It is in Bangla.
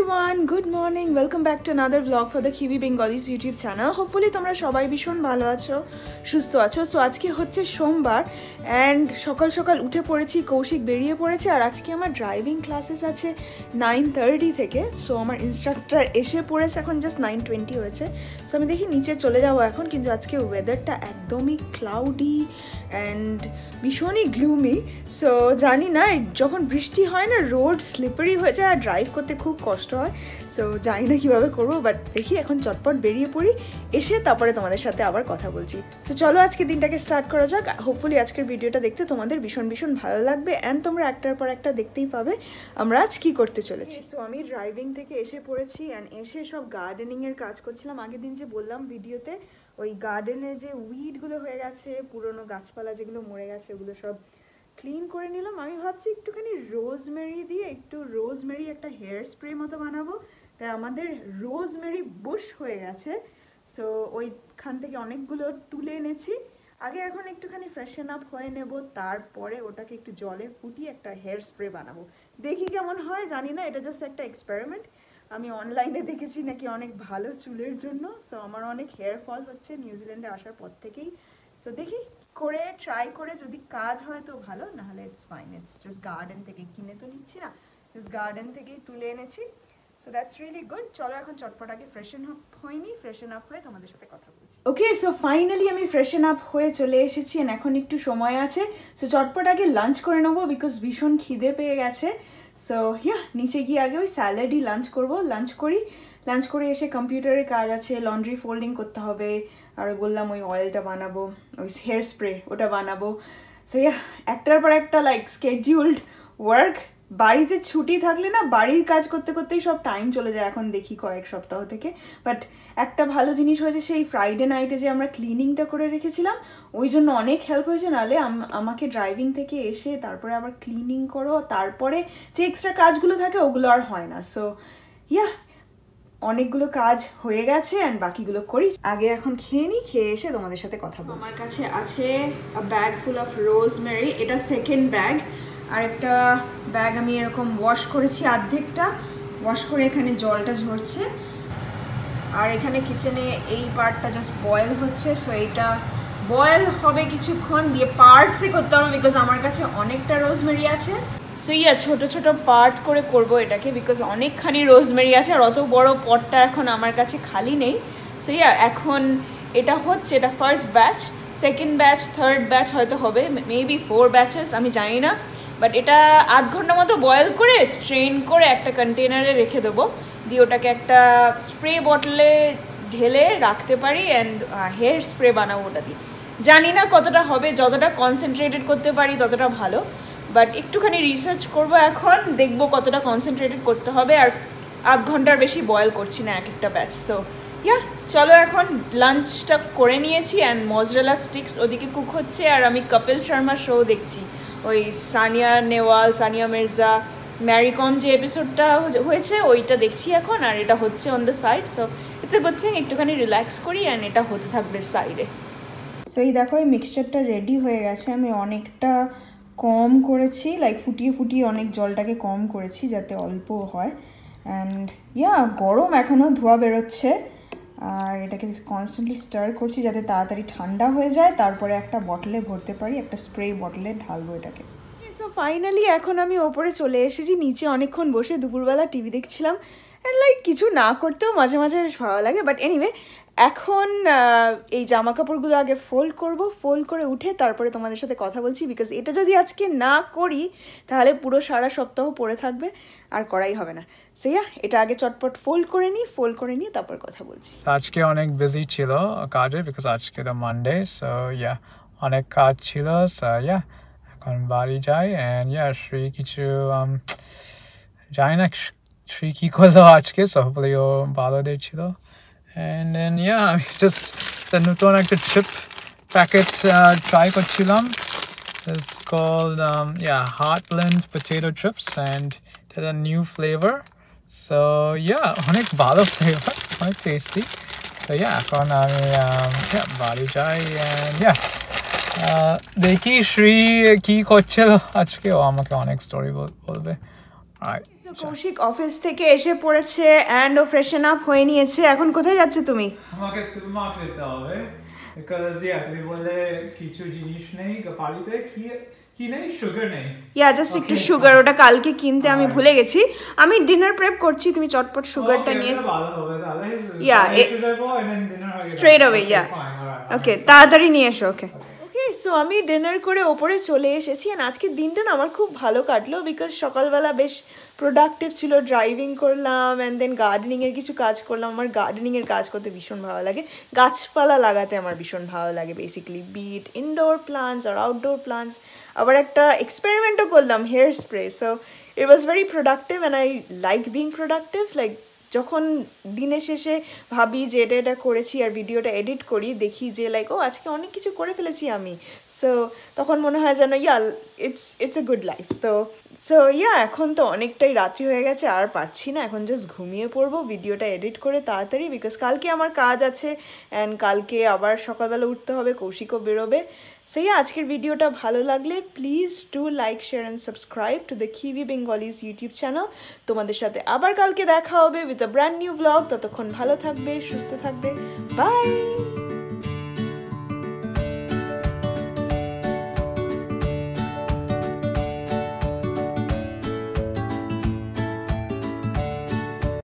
everyone, good morning. Welcome back to another vlog for the Kiwi Bengalis YouTube channel. Hopefully তোমরা সবাই ভীষণ ভালো আছো, সুস্থ আছো। সো আজকে হচ্ছে সোমবার অ্যান্ড সকাল সকাল উঠে পড়েছি, কৌশিক বেরিয়ে পড়েছে আর আজকে আমার ড্রাইভিং ক্লাসেস আছে 9:30 থেকে। সো আমার ইনস্ট্রাক্টর এসে পড়েছে, এখন জাস্ট 9:20 হয়েছে। সো আমি দেখি নিচে চলে যাবো এখন, কিন্তু আজকে ওয়েদারটা একদমই ক্লাউডি অ্যান্ড ভীষণই গ্লুমি। সো জানি না, যখন বৃষ্টি হয় না রোড স্লিপারি হয়ে যায় আর ড্রাইভ করতে খুব কষ্ট হয়। সো জানি না কীভাবে করবো, বাট দেখি এখন চটপট বেরিয়ে পড়ি, এসে তারপরে তোমাদের সাথে আবার কথা বলছি। সো চলো আজকে দিনটাকে স্টার্ট করা যাক। হোপফুলি আজকের ভিডিওটা দেখতে তোমাদের ভীষণ ভীষণ ভালো লাগবে অ্যান্ড তোমরা একটার পর একটা দেখতেই পাবে আমরা আজ কী করতে চলেছি। সো আমি ড্রাইভিং থেকে এসে পড়েছি অ্যান্ড এসে সব গার্ডেনিংয়ের কাজ করছিলাম। আগের দিন যে বললাম ভিডিওতে, ওই গার্ডেনে যে উইডগুলো হয়ে গেছে, পুরনো গাছপালা যেগুলো মরে গেছে, ওগুলো সব ক্লিন করে নিলাম। আমি ভাবছি একটুখানি রোজমেরি দিয়ে একটা হেয়ার স্প্রে মতো বানাবো। তাই আমাদের রোজমেরি বুশ হয়ে গেছে। সো ওইখান থেকে অনেকগুলো তুলে এনেছি। আগে এখন একটুখানি ফ্রেশন আপ হয়ে নেব, তারপরে ওটাকে একটু জলে ফুটিয়ে একটা হেয়ার স্প্রে বানাবো। দেখি কেমন হয়, জানি না, এটা জাস্ট একটা এক্সপেরিমেন্ট। আমি অনলাইনে দেখেছি নাকি অনেক ভালো চুলের জন্য। সো আমার অনেক হেয়ার ফল হচ্ছে নিউজিল্যান্ডে আসার পর থেকেই। সো দেখি করে ট্রাই করে যদি কাজ হয় তো ভালো, নাহলে it's fine. It's just garden থেকে, কিনে তো নিচ্ছি না, জাস্ট গার্ডেন থেকেই তুলে এনেছি। So that's really good. চলো এখন চটপট আগে ফ্রেশন আপ হয়নি, ফ্রেশন আপ হয়ে তোমাদের সাথে কথা বলছি। ওকে, সো ফাইনালি আমি ফ্রেশন আপ হয়ে চলে এসেছি and এখন একটু সময় আছে। সো চটপট আগে লাঞ্চ করে নেবো, বিকজ ভীষণ খিদে পেয়ে গেছে। সো নিচে গিয়ে আগে ওই স্যালাডই লাঞ্চ করবো। লাঞ্চ করে এসে কম্পিউটারের কাজ আছে, লন্ড্রি ফোল্ডিং করতে হবে, আর বললাম ওই অয়েলটা বানাবো, ওই হেয়ার স্প্রে ওটা বানাবো। সো একটার পর একটা লাইক স্কেডিউলড ওয়ার্ক। বাড়িতে ছুটি থাকলে না বাড়ির কাজ করতে করতেই সব টাইম চলে যায়, এখন দেখি কয়েক সপ্তাহ থেকে। বাট একটা ভালো জিনিস হয়েছে, সেই ফ্রাইডে নাইটে যে আমরা ক্লিনিংটা করে রেখেছিলাম, ওই জন্য অনেক হেল্প হয়েছে। নাহলে আমাকে ড্রাইভিং থেকে এসে তারপরে আবার ক্লিনিং করো, তারপরে যে এক্সট্রা কাজগুলো থাকে ওগুলো আর হয় না। সো অনেকগুলো কাজ হয়ে গেছে অ্যান্ড বাকিগুলো করি। আগে এখন খেয়ে নিই, খেয়ে এসে তোমাদের সাথে কথা বলবো। আমার কাছে আছে ব্যাগ ফুল অফ রোজমেরি, এটা সেকেন্ড ব্যাগ। আর একটা ব্যাগ আমি এরকম ওয়াশ করেছি, অর্ধেকটা ওয়াশ করে এখানে জলটা ঝরছে। আর এখানে কিচেনে এই পার্টটা জাস্ট বয়েল হচ্ছে। সো এইটা বয়েল হবে কিছুক্ষণ, দিয়ে পার্টসে করতে হবে, বিকজ আমার কাছে অনেকটা রোজমেরি আছে। সো ছোট ছোট পার্ট করে করব এটাকে, বিকজ অনেকখানি রোজমেরি আছে আর অত বড় পটটা এখন আমার কাছে খালি নেই। সো এখন এটা হচ্ছে, এটা first batch, second batch, third batch হয়তো হবে, মেবি 4 ব্যাচেস, আমি জানি না। বাট এটা 8 ঘন্টা মতো বয়েল করে স্ট্রেন করে একটা কন্টেনারে রেখে দেবো, দিয়ে ওটাকে একটা স্প্রে বটলে ঢেলে রাখতে পারি অ্যান্ড হেয়ার স্প্রে বানাবো ওটা দিয়ে। জানি না কতটা হবে, যতটা কনসেন্ট্রেটেড করতে পারি ততটা ভালো। বাট একটুখানি রিসার্চ করবো এখন, দেখবো কতটা কনসেন্ট্রেটেড করতে হবে। আর 8 ঘন্টার বেশি বয়েল করছি না এক একটা ব্যাচ। সো চলো এখন লাঞ্চটা করে নিয়েছি অ্যান্ড মজরেলা স্টিক্স ওদিকে কুক হচ্ছে, আর আমি কপিল শর্মা শো দেখছি, ওই সানিয়া নেওয়াল, সানিয়া মির্জা, ম্যারিকম যে এপিসোডটা হয়েছে ওইটা দেখছি এখন, আর এটা হচ্ছে on the side. So it's a good thing, একটুখানি রিল্যাক্স করি অ্যান্ড এটা হতে থাকবে সাইডে। সো এই দেখো এই মিক্সচারটা রেডি হয়ে গেছে। আমি অনেকটা কম করেছি, লাইক ফুটিয়ে ফুটিয়ে অনেক জলটাকে কম করেছি যাতে অল্প হয়। অ্যান্ড গরম এখনও, ধোয়া বেরোচ্ছে, আর এটাকে কনস্ট্যান্টলি স্টার করছি যাতে তাড়াতাড়ি ঠান্ডা হয়ে যায়, তারপরে একটা বটলে ভরতে পারি, একটা স্প্রে বটলে ঢালবো এটাকে। সো ফাইনালি এখন আমি ওপরে চলে এসেছি, নিচে অনেকক্ষণ বসে দুপুরবেলা টিভি দেখছিলাম অ্যান্ড লাইক কিছু না করতেও মাঝে মাঝে ভালো লাগে। বাট এনিওয়ে এখন এই জামা কাপড়গুলো আগে ফোল্ড করব, ফোল্ড করে উঠে তারপরে তোমাদের সাথে কথা বলছি, বিকজ এটা যদি আজকে না করি তাহলে পুরো সারা সপ্তাহ পড়ে থাকবে আর করাই হবে না। সো এটা আগে চটপট ফোল্ড করে নিয়ে তারপর কথা বলছি। আজকে অনেক বিজি ছিল কাজে, বিকজ আজকে তো মানডে। সো অনেক কাজ ছিল। সো এখন বাড়ি যাই অ্যান্ড শ্রী কিছু জানি না শ্রী কী করলো আজকে, সো হোপফুলি ও ভালো দিয়েছিল। And then আমি just নতুন একটা chip packet try করছিলাম. It's called Heartland's potato chips and it's a new flavor. So অনেক ভালো flavor, অনেক tasty. So এখন আমি বাড়ি যাই and দেখি শ্রী কি করছিল আজকে, ও আমাকে অনেক স্টোরি বলবে। Alright. So কৌশিক অফিস থেকে এসে পড়েছে অ্যান্ড ও ফ্রেশন আপ হয়ে নিয়েছে। এখন কোথায় যাচ্ছ তুমি? আমাকে সুপারমার্কেট যেতে হবে because তুমি বললে কিছু জিনিস নেই বাড়িতে কি নেই সুগার নেই জাস্ট একটু সুগার, ওটা কালকে কিনতে আমি ভুলে গেছি। আমি ডিনার প্রেপ করছি, তুমি চটপট সুগারটা নিয়ে ভালো হবে তাহলে স্ট্রেট অ্যাওয়ে ওকে তাড়াতাড়ি নিয়ে এসো। ওকে সো আমি ডিনার করে ওপরে চলে এসেছি অ্যান্ড আজকের দিনটা না আমার খুব ভালো কাটলো বিকজ সকালবেলা বেশ প্রোডাক্টিভ ছিল, ড্রাইভিং করলাম অ্যান্ড দেন গার্ডেনিংয়ের কিছু কাজ করলাম। আমার গার্ডেনিংয়ের কাজ করতে ভীষণ ভালো লাগে, গাছপালা লাগাতে আমার ভীষণ ভালো লাগে বেসিক্যালি, বিট ইনডোর প্লান্টস আর আউটডোর প্লান্টস। আবার একটা এক্সপেরিমেন্টও করলাম hair spray, so it was very productive and I like being productive. Like যখন দিনের শেষে ভাবি যে এটা করেছি আর ভিডিওটা এডিট করি, দেখি যে লাইক ও আজকে অনেক কিছু করে ফেলেছি আমি, সো তখন মনে হয় যেন it's a good life. So এখন তো অনেকটাই রাত্রি হয়ে গেছে, আর পারছি না, এখন জাস্ট ঘুমিয়ে পড়বো ভিডিওটা এডিট করে তাড়াতাড়ি, বিকজ কালকে আমার কাজ আছে অ্যান্ড কালকে আবার সকালবেলা উঠতে হবে, কৌশিকও বেরোবে। সো আজকের ভিডিওটা ভালো লাগলে please do like, share and subscribe to the kiwi Bengalis YouTube channel. তোমাদের সাথে আবার কালকে দেখা হবে with a brand new blog. ততক্ষণ ভালো থাকবে, সুস্থ থাকবে, বাই।